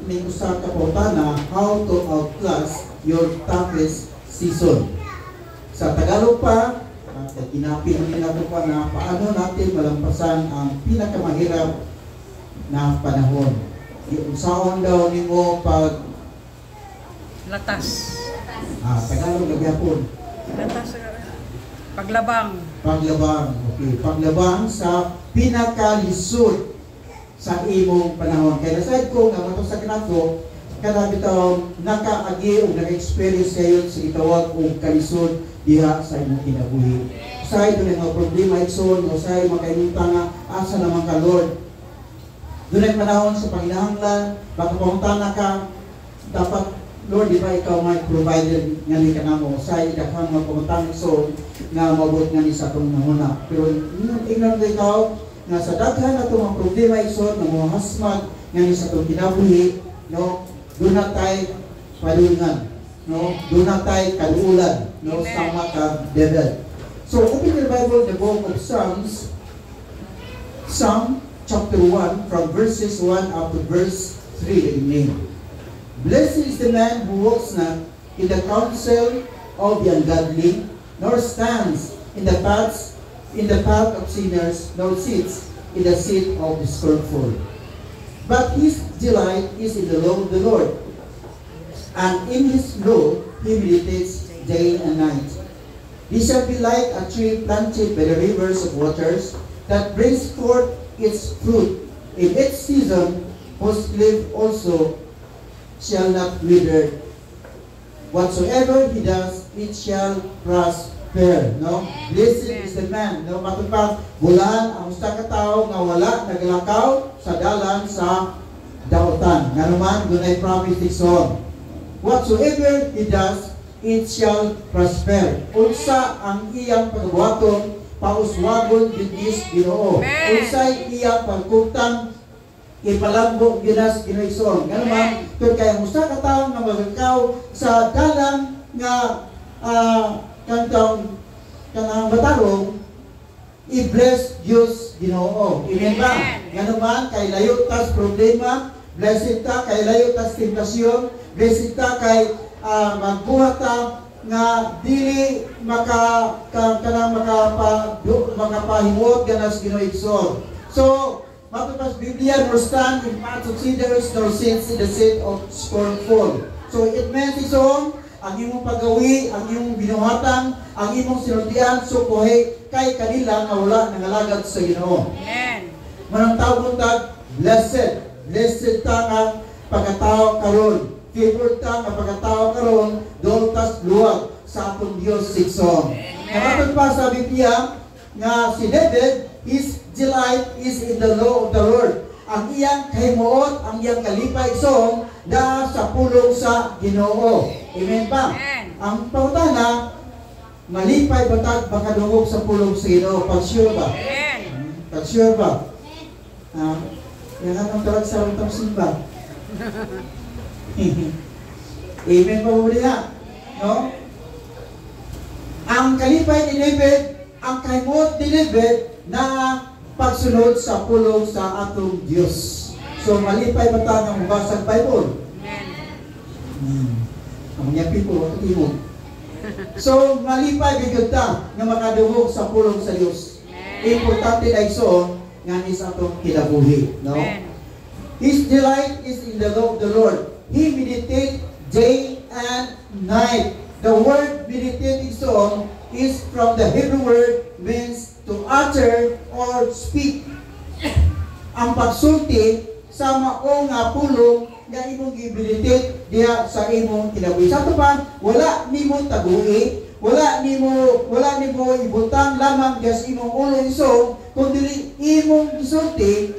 may usa ka pangutana how to outclass your toughest season. Sa Tagalog pa, kinapin nila ko pa na paano natin malampasan ang pinakamahirap na panahon. Unsaon daw nimo pag latas. Tagalog na gyapon. Latas. Paglabang. Paglabang. Okay, paglabang sa pinakalisod sa imong panahon. Kaya nasad ko nga mato sa kanato kada bitaw nakaagi o naka-experience kayo sa itawag og kalisod diha sa imong kinabuhi. Usahay doon mga problema igsoon, usahay makaimunta nga asa naman ka Lord. Doon ay panahon sa panginahanglan, baka pangutana ka, dapat Lord, di ba ikaw may provider nga ni kanamo sa idakang mga pangutana igsoon nga mabot nga ni sa itong nanguna. Pero ingnan ikaw nga sa daghan na itong mga problema igsoon nga mga hasmag nga ni sa itong kinabuhi, no? Doon na tayo palungan, no? Doon na tayo kaluulan, no? Sama ka devil. So, open your Bible, the book of Psalms, Psalm chapter 1, from verses 1 up to verse 3, amen. Blessed is the man who walks not in the counsel of the ungodly, nor stands in the path of sinners, nor sits in the seat of the scornful. But his delight is in the law of the Lord, and in his law he meditates day and night. He shall be like a tree planted by the rivers of waters, that brings forth its fruit in its season, whose leaf also shall not wither. Whatsoever he does, it shall prosper. No? Blessed is the man. No? Matupang bulan ang usta ka tao nga wala naglakaw sa dalan sa dautan. Nga naman, doon ay promise ni Son. Whatsoever he does, it shall prosper. Unsa ang iyang pagbuhaton, pauswagon bigis Ginoo. Unsay iyang pagkutang ipalanggo ginas Ginoon. Nga naman, kung kaya usa ka tawo nga magakaw sa dalan nga kanang batarong, i-bless Diyos Ginoo. Amen ba? Nga naman, kay layo tas problema, blessed ta, kay layo tas tentasyon, blessed ta kay magbuhat ta nga dili makapahimot ganas Ginoon. So, matupas Biblia, nor stand in paths of sinners, nor sits in the seat of scornful. So, it means isong, ang imong pagawi, ang imong binuhatan, ang imong sinultian, sukuhi, kay kanila nga wala nangalagad sa Ginoo. Amen. Manang tawag tag, blessed. Blessed ta nga pagkatao karon. Favored ta nga pagkatao karon, doltas luwag sa atong Dios sigsong. Kapatid pa sa Biblia nga si David, his delight is in the law of the Lord. Ang iyang kahimuot, ang iyang kalipay song da sa pulong sa Ginoo. Amen ba? Ang pautana, malipay batag makadungog sa pulong sa Ginoo. Pag-sure ba? Pag-sure ba? Yan ang talag sa rantang simba. Amen pa muli na. No? Ang kalipay ni David, ang kahimuot ni David na pagsunod sa pulong sa atong Diyos. So, malipay ba tayo ng mabasag Bible? Ang mga people, ang timog. So, malipay bigod ta na makadungog sa pulong sa Diyos. Importante na iso nga ni sa atong kinabuhi. No? His delight is in the law of the Lord. He meditates day and night. The word meditating song is from the Hebrew word means to utter or speak. Ang pagsulti sa mao nga pulong nga imong gi-meditate diha sa imong kinabuhi. Sa to pa, wala nimo taguhi, wala nimo ibutang lamang diha sa imong ulo isong, kundi imong gisulti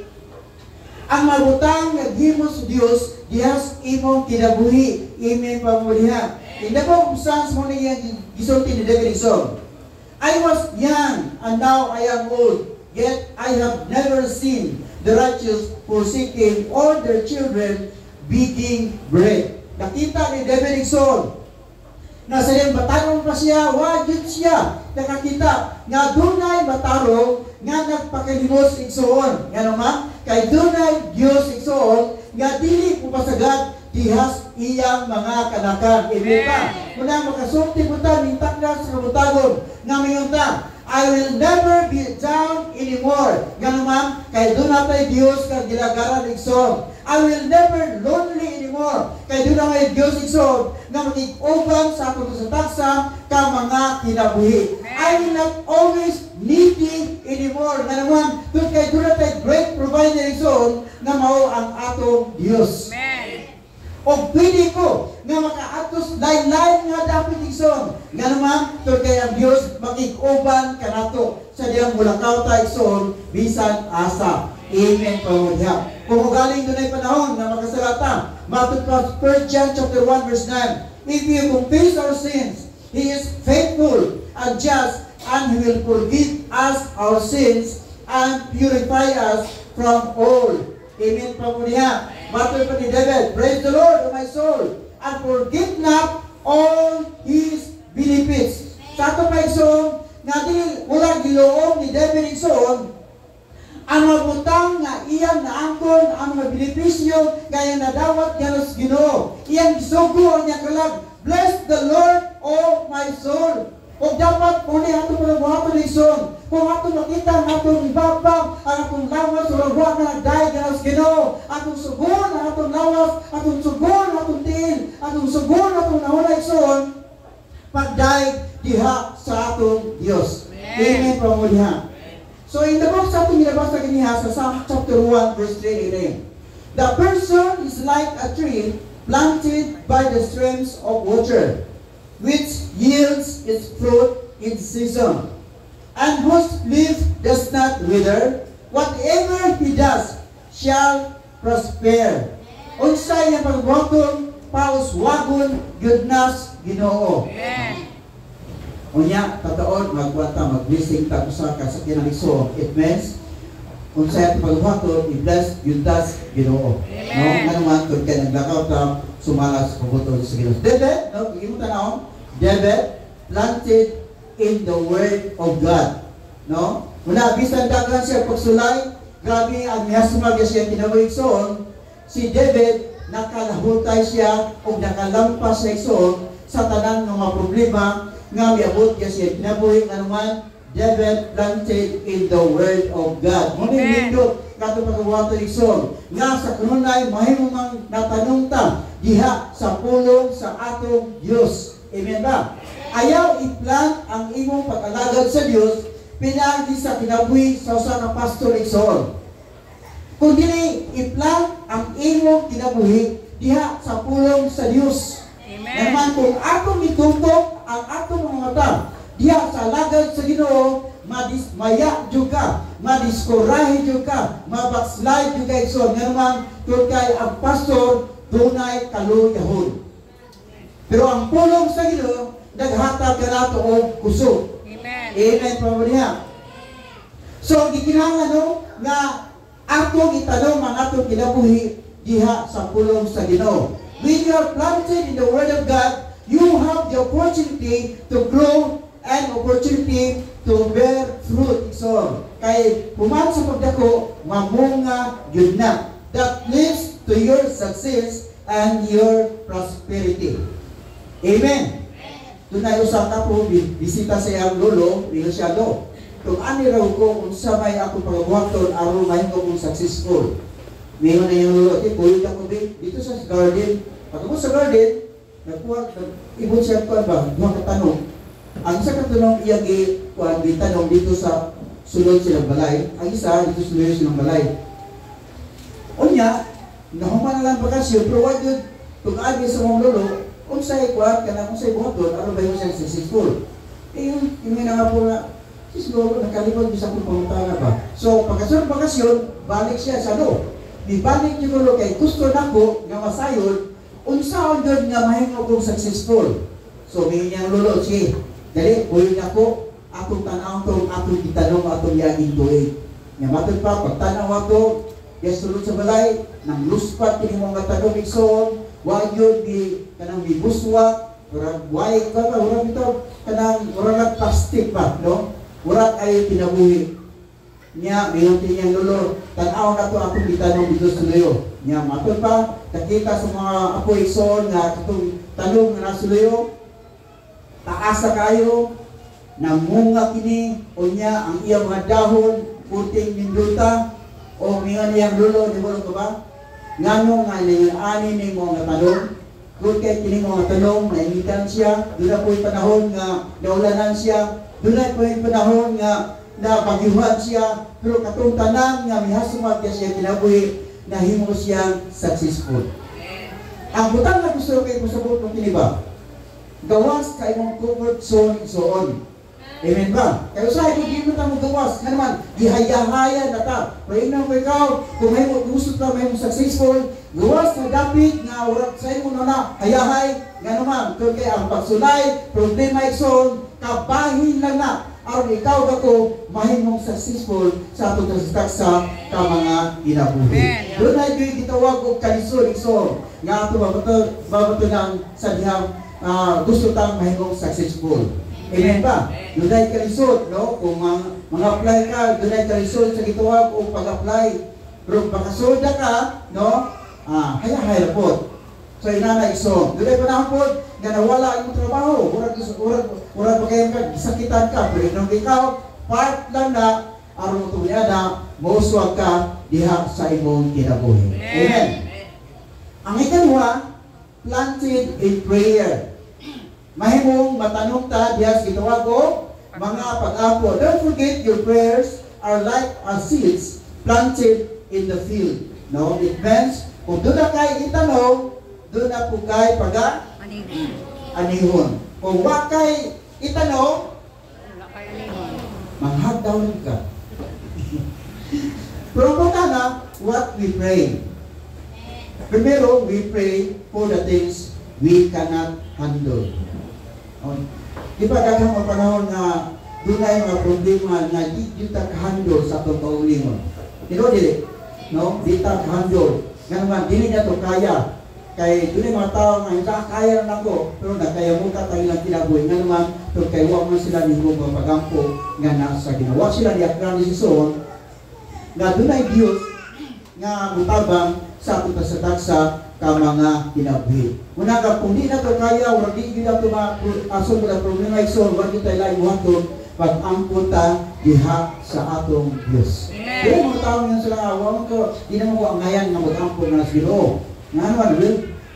ang mabutang nga gihimo sa Dios diha sa imong kinabuhi. Amen pa mo diha. In the book of Psalms mo niya gisulti ni David song. I was young, and now I am old, yet I have never seen the righteous forsaking or their children begging bread. Nakita ni David Igsoon, na sa iyang batarong pa siya, wajud siya, nakakita nga dunay batarong nga nagpakalimos igsoon. Nga naman, kay dunay Dios igsoon nga dili upasagad dihas iyang mga kanakan. Amen pa. Muna makasulti mo ta ning takda sa kabutagon nga mayon ta, I will never be down anymore. Nga naman, kay doon natay Diyos kang gilagaran igsoon. I will never lonely anymore. Kay doon natay Diyos igsoon nga mag-ig-uban sa akong sa taksa ka mga kinabuhi. I will not always needy anymore. Nga naman, doon kay doon natay great provider igsoon nga mao ang atong Diyos. Amen. O pwede ko nga makaatos lain-lain nga dapat igsoon. Nga naman, doon kay ang Diyos makig-uban kanato sa diyang mulakaw ta igsoon bisan asa. Amen po diha. Kung galing doon ay panahon na makasalata, matod pa 1 John chapter 1 verse 9. If we confess our sins, He is faithful and just, and He will forgive us our sins and purify us from all. Amen po diha. Matod pa ni David, praise the Lord, O my soul, and forget not all His benefits. Sa ato pa igsoon, nga di wala giloong ni David igsoon, ang mabutang nga iyang naangkon, ang mga benepisyo, kaya nadawat ganos Ginoo. Iyang gisugo ang niya kalag, bless the Lord, O my soul. O dapat muli ato panabuhaton ng igsoon. Kung ato makita ang atong ibabang, ang atong lawas, o ragwa na nagdaig ganos Ginoo. Atong sugon, ang atong lawas, atong sugon, atong tiin, atong sugon, atong nahulay igsoon, pagdaig diha sa atong Dios. Amen po mo diha. So in the book sa atong ginabasa kaniha sa Psalm chapter 1 verse 3, the person is like a tree planted by the streams of water, which yields its fruit in season, and whose leaf does not wither. Whatever he does shall prosper. Unsay ang pagbuhaton, pauswagon, goodness, Ginoo. Amen. Unya, tataon, magwata, mag-blessing, tapusa ka sa kinaliso. It means, kung sa'yo ito pagbuhaton, i-bless, yun das, Ginoo. No? Ano man, kung ka naglakaw ta, sumalas, pagbuhaton sa Ginoo. David, no? Kung tanawon, David, planted in the Word of God. No? Muna, bisan daghan siya pagsulay, grabe ang miyasumag siya kinabuhigsoon, si David, nakalahutay siya o nakalampas siya igsoon sa tanan ng mga problema nga miabot siya kinabuhi nga naman David planted in the Word of God. Muna nindot kato pagkawato igsoon nga sa kanunay mahimong natanong ta diha sa pulong sa atong Dios. Amen ba? Ayaw i-plant ang imong pag-alagad sa Dios pinagi sa kinabuhi sa usa ka pastor igsoon. Kung dili i-plant ang imong kinabuhi diha sa pulong sa Dios. Amen. Naman kung atong itutok ang atong mga mata diha sa lagad sa Ginoo, madismaya jud ka, madiskorahe jud ka, mabakslide jud ka igsoon. Nga naman kung kay ang pastor dunay kaluyahon. Pero ang pulong sa Ginoo naghatag kanato og kusog. Amen. Amen po niya. So gikinahanglan no nga atong itanong ang atong kinabuhi diha sa pulong sa Ginoo. When you are planted in the Word of God, you have the opportunity to grow and opportunity to bear fruit. So, kay human sa pagdako, mamunga yun na. That leads to your success and your prosperity. Amen. Doon na usa ka po, bisita sa iyang lolo, Milosyado. Kung ani raw ko, kung sa may ako pagabuhaton, araw mahin ko kung successful. Ngayon na yung lolo, puyod ako dito sa garden. Pag ako sa garden, ibon siya ko ba, duha ka tanong. Ang isa ka tanong, iyang gitanong dito sa sulod silang balay. Ang isa, dito sulod silang balay. Unya, nahuman na lang bakasyon, pero wag yun, kung agi sa mga lolo, unsay kuwan, kanang unsay buhaton, ano ba yung siya successful? Yung nga nga po na, sis lolo, nakalipad bisa kong pangutana ba? So, pagkasunod bakasyon, balik siya sa Bibalik niyo ko kay gusto nako nga masayod, unsaon jud nga mahimo kong successful. So may niyang lolo, sige, dali, uwi nako, atong tanawon to, atong itanong, atong yaging tuig. Nga matod pa, pagtanaw ato, sulod sa balay, nang luspat kini mga tanong igsoon, wag yun kanang buswa, urag way ka ba, urag ito, kanang urag plastic pa, no? Urag ay pinabuhi. Nya mayong tiyang lulo, tan-aw na to akong gitanong dito sa luyo. Nya matod pa, nakita sa mga apo igsoon nga katong tanong nga nasa luyo, taas na kayo, namunga kini, o niya ang iyang mga dahon, puting minduta, o ngayon iyang lulo, di ba ba? Ngano nga ani ni mo nga tanong, kung kay kini mo nga tanong, naimitan siya, doon na po'y panahon nga naulanan siya, doon na po'y panahon nga na bagyuhan siya, pero katong tanan nga mihasumag siya kinabuhi na himo siyang successful. Ang butang na gusto kayo kusabot ng kiniba, gawas ka imong comfort zone igsoon. Amen ba? Kaya sa hindi mo tamo gawas nga naman gihaya-haya na ta. Pero ina mo ikaw, kung may gusto ka may successful, gawas na dapit nga urat sa imo na hayahay nga naman kung kay ang pagsulay, problema igsoon, kabahin lang na aron ikaw ako mahimong successful sa atong tastak sa mga ginabuhi. Doon ay gitawag og kalisod igsoon nga ato babato ng sa dihang gusto tang mahimong successful. Amen ba? Doon ay kalisod, no? Kung mga apply ka, doon ay kalisod sa gitawag o pag-apply. Pero pagkasoda ka, no? Haya-haya po. So inana igsoon. Doon ay panahon po nga nawala ang trabaho. Urag pa kayo sakitan ka. Pero inong ikaw, part lang na aron mo tuloy na mauswag ka diha sa imong kinabuhi. Amen. Ang ikalwa, planted in prayer. Mahimong matanong ta diha sa gitawag o mga pag-apo. Don't forget your prayers are like seeds planted in the field. No, it means kung doon na kayo itanong, doon na po kayo anihon. Kung wakay itanong, manghagdaw rin ka. Pero kung na, what we pray? Primero, we pray for the things we cannot handle. Di ba daghang mga panahon na doon na yung mga problema na di ta handle sa itong kaulingon. Pero di, no? Di ta handle. Nga naman, di niya ito kaya. Kay doon yung mga tao nga, hindi kaya na ako, pero nakaya mo ka tayo lang kinabuhi. Nga naman, pero kay huwag man sila ni mga pagampo nga nasa ginawa sila ni Akran ni Sison, nga doon ay Diyos nga mutabang sa ating pasataksa ka mga kinabuhi. Muna ka, kung di na ito kaya, o di na ito aso mo na problema ison, wag ito tayo iwaton, pag-angkot ta diha sa atong Diyos. Pero mga tao nga sila, awang ko, di naman ko ang ngayan nga mag-angkot na sa Ginoo. Nga naman,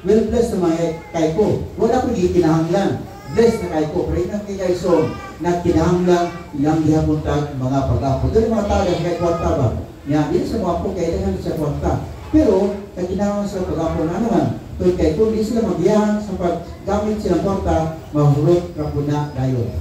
will bless na mga kay ko. Wala ko kinahanglan. Bless na kay ko. Pero inang kay ison, na kinahanglan ilang gihamuntag mga pag-angkot. Doon yung mga tao kay kwarta ba? Yan, hindi sa mga po kaya dahan sa kwarta. Pero, kaginahanglan sa pag-angkot na naman. Doon kay kung di sila magbiyahan sa paggamit silang kwarta, mahurot ka po na dayon.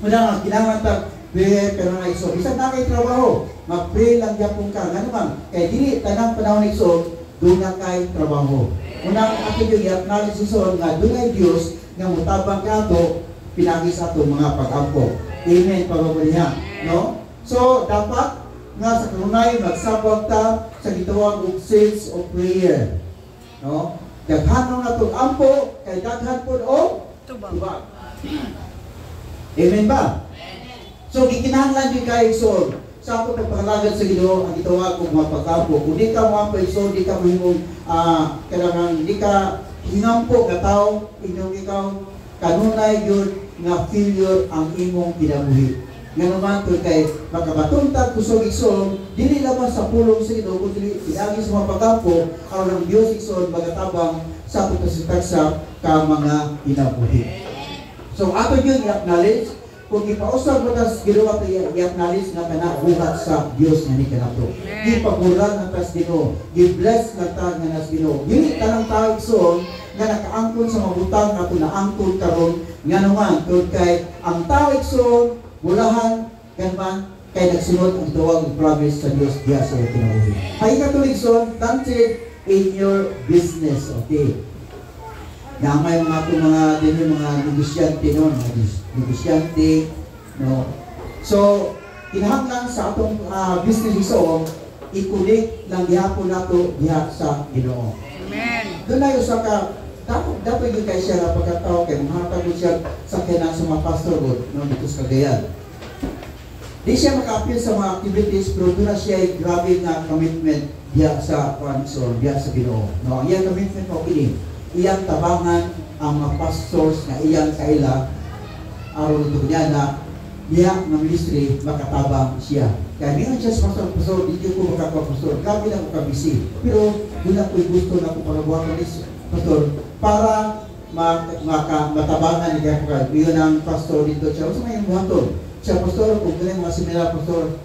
Muna nga, kinahanglan tag pero na iso. Isang na kay trabaho, mag-pray lang yapong ka. Nga naman, kaya dili, tanang panahon na iso, doon na kay trabaho. Unang ato yung i-acknowledge iso nga doon ay Diyos nga mutabang ka ito, pinagis ato mga pag-ampo. Amen, pagbabulihan. No? So, dapat nga sa kanunay, magsabag ta sa gitawag of sales of prayer. No? Daghan na itong ampo, kay daghan po o tubag. Amen ba? So, gikinahanglan din kayo iso. Sa ako pagpakalagad sa Ginoo ang gitawag kong mga pagkapo. Kung di ka mga paiso, di ka mahimong kailangan, di ka hinampo ka tao, inyong ikaw, kanunay yun nga failure ang imong kinabuhi. Nga naman ito kay magkabatuntag kusog igsoon, dili lamang sa pulong sa Ginoo, kundi pinagi sa mga pagkapo, ang ng Diyos igsoon, magatabang sa pagkasitagsa ka mga kinabuhi. So, ato yun i-acknowledge, kung ipausap mo tas Ginoo at i-acknowledge na kanabuhat sa Diyos nga ni kanato. Ipaguran na tas Ginoo, i-bless na ta nga nas Ginoo. Dili tanang tao igsoon nga nakaangkon sa mabutang nga naangkon karon nga naman tungod kay ang tao igsoon bulahan ganman kay nagsunod ang tuwag ng promise sa Diyos diya sa kinabuhi. Hay katulig igsoon, planted in your business, okay? Gamay mga negosyante noon, negosyante, no? So, kinahanglan sa atong business iso, ikulik lang gihapon nato diha sa Ginoo. Amen. Doon na yung dapat yung kay siya na pagkatao kay mahatag siya sa kinang sa mga pastor no, dito sa Cagayan. Di siya maka-appeal sa mga activities, pero doon na siya ay grabe na commitment diya sa Pansor, diya sa Ginoo. No, ang iyang commitment mo kini, iyang tabangan ang mga pastors na iyang kaila aron ito niya na diya ng ministry makatabang siya. Kaya ngayon siya sa pastor, hindi ko makapapastor, grabe na ko kabisi. Pero doon ako'y gusto na ako para buwan ni pastor para matabangan niya ko. Iyon ang pastor dito siya. Sa may buhaton. Siya pastor, kung doon mga seminar pastor,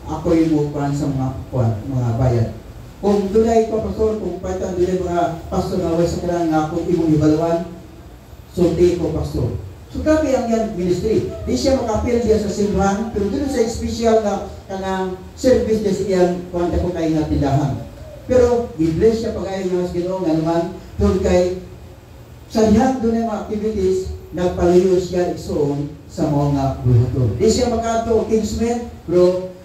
ako yung mukuhan sa mga bayan. Kung doon ay pastor, kung paitan doon ay mga pastor na way sa kailangan nga kung imong ibalawan, sulti ko pastor. So grabe ang yan ministry. Di siya makapil diya sa simbahan, pero doon sa special na kanang service diya sa iyang kuwanta ko kayo na tindahan. Pero i-bless siya pag-ayaw niya sa Ginoo nga naman, doon kay sa diyan doon ay mga activities, nagpalayo siya igsoon sa mga buhaton. Di siya makato kingsman, pero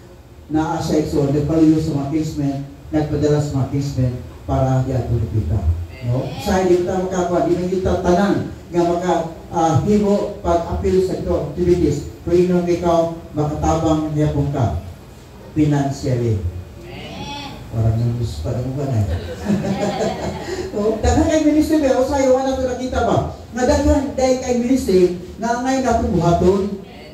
naa siya igsoon, nagpalayo sa mga kingsman, nagpadala sa mga kingsman para diya tulipita. No? Sa hindi kita makakuha, di na kita tanan nga himo pag-appeal sa ito activities. Pero inong ikaw, makatabang niya pong ka financially. Parang yung gusto pa na mo ba na so, daghan kay ministry ba? O sa'yo, wala ito nakita ba? Nga daghan dahil kay ministry, nga ngayon na itong buhaton.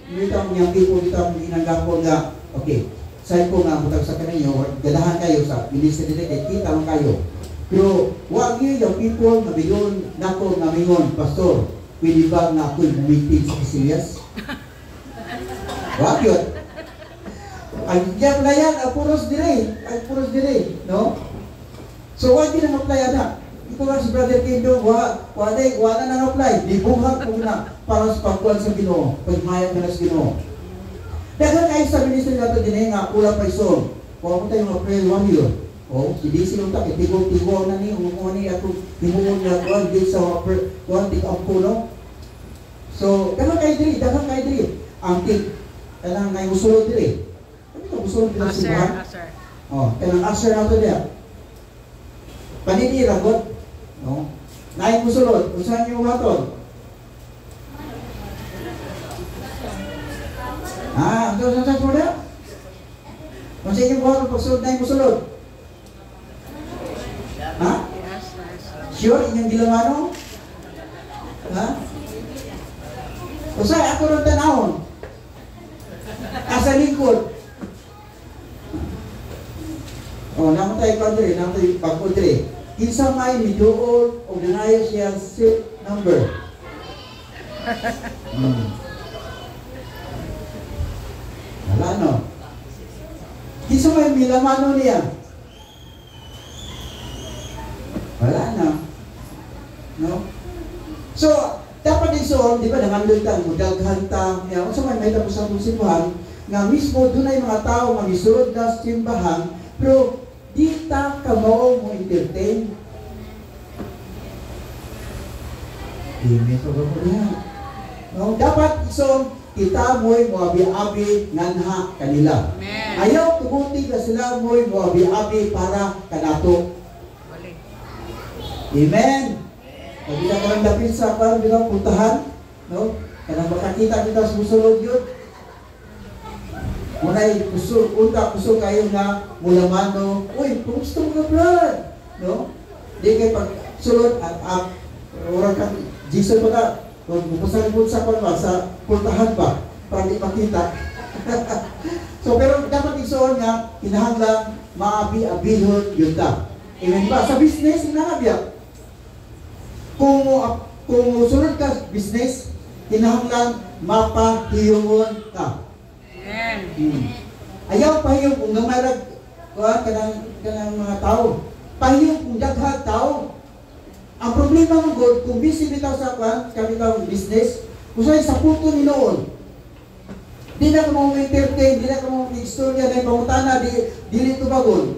Dito ang niyang people, dito ang inanggapon nga, okay, sa'yo ko nga, mutag sa kaninyo, gadahan kayo sa ministry dito, kita mo kayo. Pero, wag yun yung people na biyon, nako nga mingon, pastor, pwede ba nga ako'y meeting sa serious? Wag yun. Ang diyan na yan, ang puros dire, no? So, wag din ang apply na. Ito nga si Brother Kindo, wala nang apply. Di buhag ko na para sa pagkuhan sa Ginoo, pagmayag na sa Ginoo. Dagan kayo sa ministry nato din nga, kulang pa iso. Kung ako tayo mga prayer warrior, si DC nung takit, tigo na ni, umukuha ni ako, timuon niya kuhan, di sa kuhan, di ang kuno. So, dagan kayo diri. Ang tig, kanang ngayon usulod diri. Usulod diri sa simbahan. Kanang usher nato diya. Panini ragot, no? Naay musulod, usahan niyo maton. Ando sa suda? Kung sa inyong buhaton pagsulod naay musulod. Ha? Sure inyong gilamano? Ha? Usay ako ron tanawon. Asa lingkod. Namatay ko andre, namatay pag andre. Kinsa may miduol o nangayo siya seat number. Wala no. Kinsa may milamano niya. Wala na. No? So, dapat din so, di ba, nangandoy ka, mudaghan ta, kung sa may tapos sa simbahan, nga mismo doon ay mga tao magisulod na simbahan, pero di ta ka mo entertain. Hindi so ba niya? No, dapat so kita mo'y moabi-abi nganha kanila. Amen. Ayaw tuguti ka sila mo'y moabi-abi para kanato. Amen. Pag kita karang dapit sa parang bilang puntahan, no? Kanang makakita kita sa musulog yun. Muna'y kusog kayo nga mulamano, uy, kumusta mo ka, brad? No? Di kayo pag sulod at orang ka, Jesus pa ka, kung pupasalibot sa palma, sa puntahan ba, para di makita. So, pero dapat isuon nga, kinahanglang maabi-abihon yun ta. Amen ba? Sa business, hinahagya. Kung sunod ka business, kinahanglang mapahiyungon ka. Ayaw pahiyong kung gamarag kanang mga tao. Pahiyong kung daghang tao. Ang problema ng God, kung busy bitaw sa kanang business, kung sa puto ni noon, di na ka mong entertain, di na ka mong istorya na ipangutana, di dito bagon.